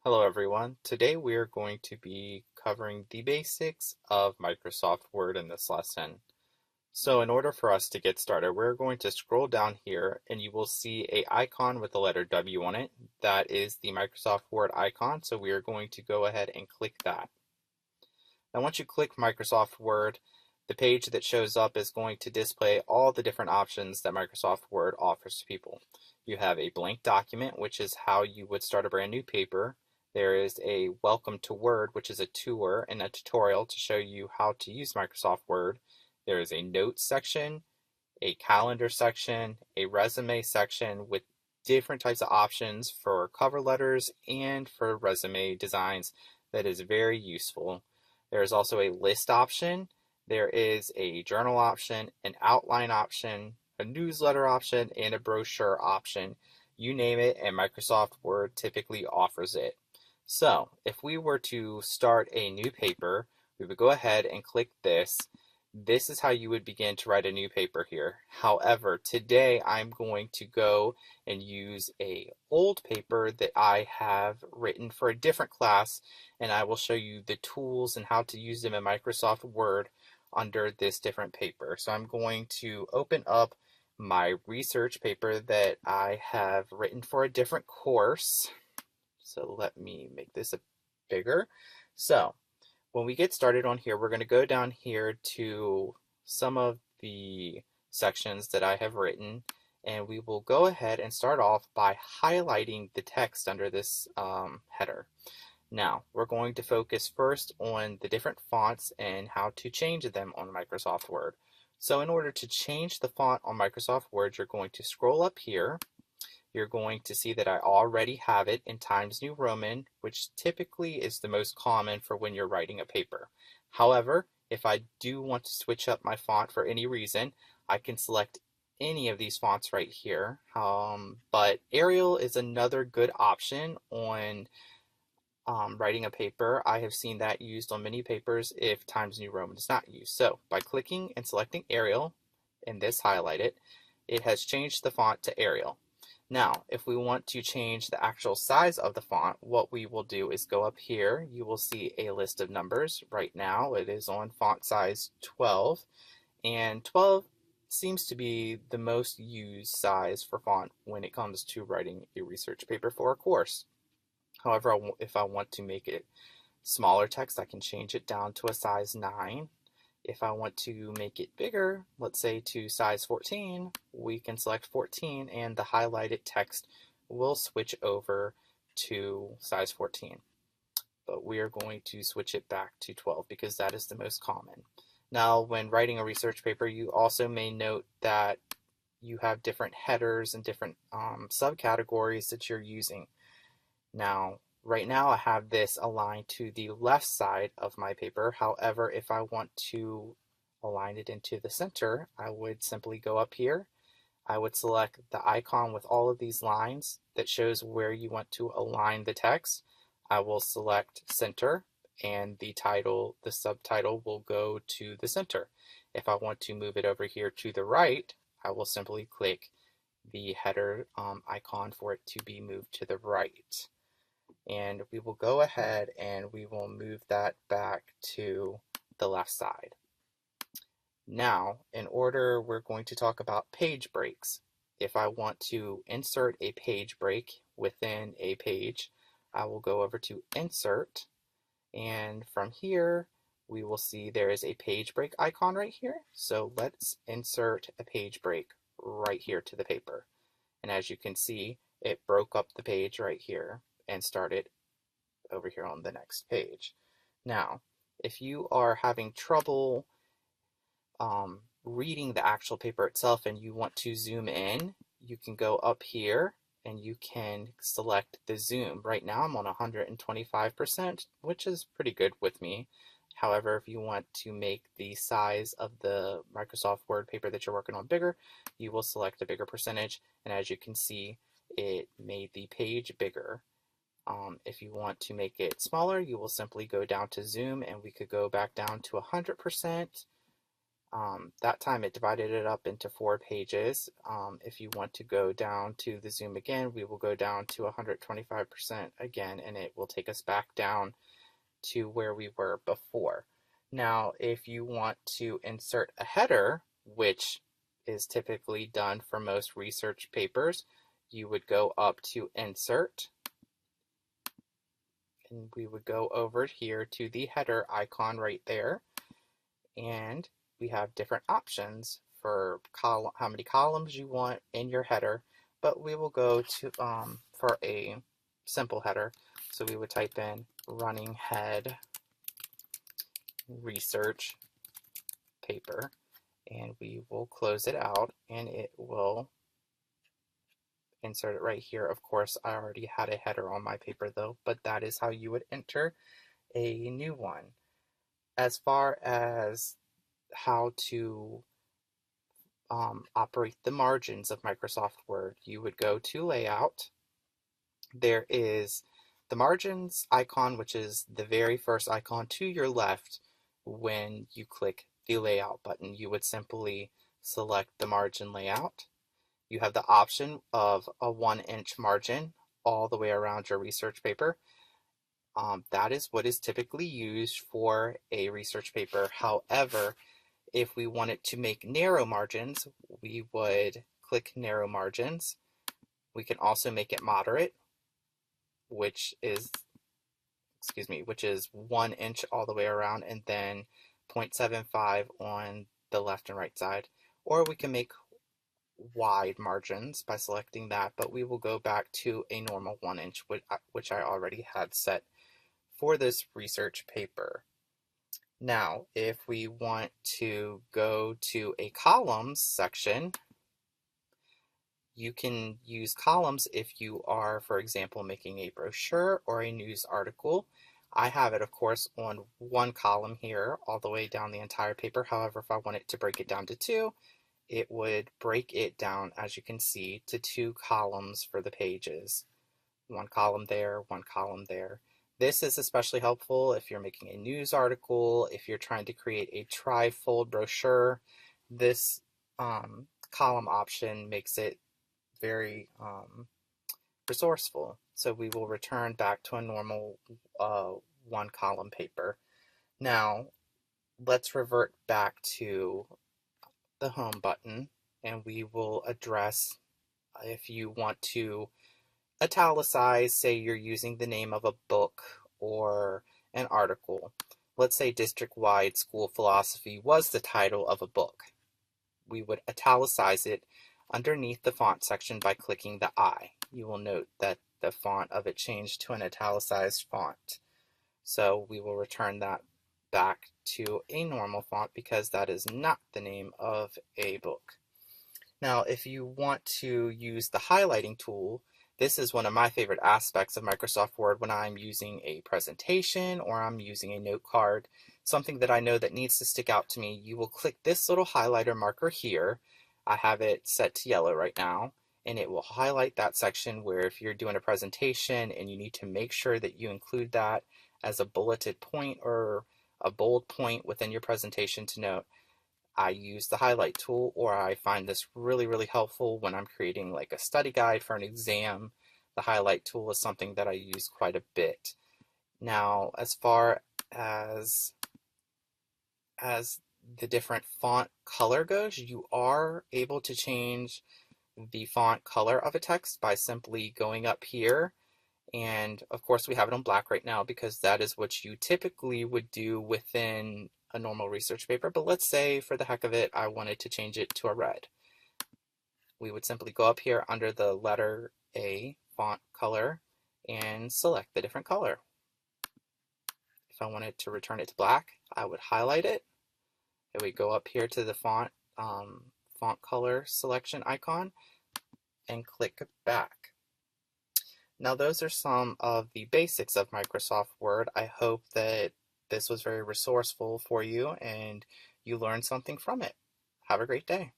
Hello everyone. Today we are going to be covering the basics of Microsoft Word in this lesson. So in order for us to get started, we're going to scroll down here and you will see a icon with the letter W on it. That is the Microsoft Word icon, so we are going to go ahead and click that. Now once you click Microsoft Word, the page that shows up is going to display all the different options that Microsoft Word offers to people. You have a blank document, which is how you would start a brand new paper. There is a Welcome to Word, which is a tour and a tutorial to show you how to use Microsoft Word. There is a Notes section, a Calendar section, a Resume section with different types of options for cover letters and for resume designs that is very useful. There is also a list option. There is a journal option, an outline option, a newsletter option, and a brochure option. You name it, and Microsoft Word typically offers it. So, if we were to start a new paper, we would go ahead and click this. This is how you would begin to write a new paper here. However, today I'm going to go and use a old paper that I have written for a different class, and I will show you the tools and how to use them in Microsoft Word under this different paper. So I'm going to open up my research paper that I have written for a different course. So let me make this a bigger. So when we get started on here, we're going to go down here to some of the sections that I have written, and we will go ahead and start off by highlighting the text under this header. Now, we're going to focus first on the different fonts and how to change them on Microsoft Word. So in order to change the font on Microsoft Word, you're going to scroll up here. You're going to see that I already have it in Times New Roman, which typically is the most common for when you're writing a paper. However, if I do want to switch up my font for any reason, I can select any of these fonts right here. But Arial is another good option on writing a paper. I have seen that used on many papers if Times New Roman is not used. So by clicking and selecting Arial, and this highlighted, it has changed the font to Arial. Now, if we want to change the actual size of the font, what we will do is go up here. You will see a list of numbers. Right now, it is on font size 12, and 12 seems to be the most used size for font when it comes to writing a research paper for a course. However, if I want to make it smaller text, I can change it down to a size 9. If I want to make it bigger, let's say to size 14, we can select 14 and the highlighted text will switch over to size 14. But we are going to switch it back to 12 because that is the most common. Now, when writing a research paper, you also may note that you have different headers and different subcategories that you're using. Now, right now I have this aligned to the left side of my paper. However, if I want to align it into the center, I would simply go up here. I would select the icon with all of these lines that shows where you want to align the text. I will select center, and the title, the subtitle will go to the center. If I want to move it over here to the right, I will simply click the header icon for it to be moved to the right. And we will go ahead and we will move that back to the left side. Now, in order, we're going to talk about page breaks. If I want to insert a page break within a page, I will go over to Insert, and from here, we will see there is a page break icon right here. So let's insert a page break right here to the paper. And as you can see, it broke up the page right here and started over here on the next page. Now, if you are having trouble reading the actual paper itself and you want to zoom in, you can go up here and you can select the zoom. Right now I'm on 125%, which is pretty good with me. However, if you want to make the size of the Microsoft Word paper that you're working on bigger, you will select a bigger percentage, and as you can see, it made the page bigger. If you want to make it smaller, you will simply go down to zoom, and we could go back down to 100%. That time it divided it up into 4 pages. If you want to go down to the zoom again, we will go down to 125% again, and it will take us back down to where we were before. Now, if you want to insert a header, which is typically done for most research papers, you would go up to Insert, and we would go over here to the header icon right there, and we have different options for how many columns you want in your header, but we will go to for a simple header. So we would type in running head research paper, and we will close it out, and it will insert it right here. Of course, I already had a header on my paper though, but that is how you would enter a new one. As far as how to operate the margins of Microsoft Word, you would go to Layout. There is the margins icon, which is the very first icon to your left. When you click the Layout button, you would simply select the margin layout. You have the option of a 1-inch margin all the way around your research paper. That is what is typically used for a research paper. However, if we wanted to make narrow margins, we would click narrow margins. We can also make it moderate, which is 1 inch all the way around, and then 0.75 on the left and right side. Or we can make wide margins by selecting that, but we will go back to a normal 1 inch, which I already had set for this research paper. Now, if we want to go to a columns section, you can use columns if you are, for example, making a brochure or a news article. I have it, of course, on one column here, all the way down the entire paper. However, if I wanted to break it down to two, it would break it down, as you can see, to 2 columns for the pages. One column there, one column there. This is especially helpful if you're making a news article, if you're trying to create a tri-fold brochure. This column option makes it very resourceful. So we will return back to a normal 1-column paper. Now, let's revert back to the home button, and we will address if you want to italicize, say you're using the name of a book or an article. Let's say District-Wide School Philosophy was the title of a book. We would italicize it underneath the font section by clicking the I. You will note that the font of it changed to an italicized font. So we will return that back to a normal font because that is not the name of a book. Now, if you want to use the highlighting tool, this is one of my favorite aspects of Microsoft Word when I'm using a presentation or I'm using a note card, something that I know that needs to stick out to me. You will click this little highlighter marker here. I have it set to yellow right now, and it will highlight that section where if you're doing a presentation and you need to make sure that you include that as a bulleted point or a bold point within your presentation to note, I use the highlight tool, or I find this really, really helpful when I'm creating like a study guide for an exam. The highlight tool is something that I use quite a bit. Now, as far as the different font color goes, you are able to change the font color of a text by simply going up here. And of course, we have it on black right now because that is what you typically would do within a normal research paper. But let's say, for the heck of it, I wanted to change it to a red. We would simply go up here under the letter A, font color, and select the different color. If I wanted to return it to black, I would highlight it. And we go up here to the font color selection icon and click back. Now, those are some of the basics of Microsoft Word. I hope that this was very resourceful for you and you learned something from it. Have a great day.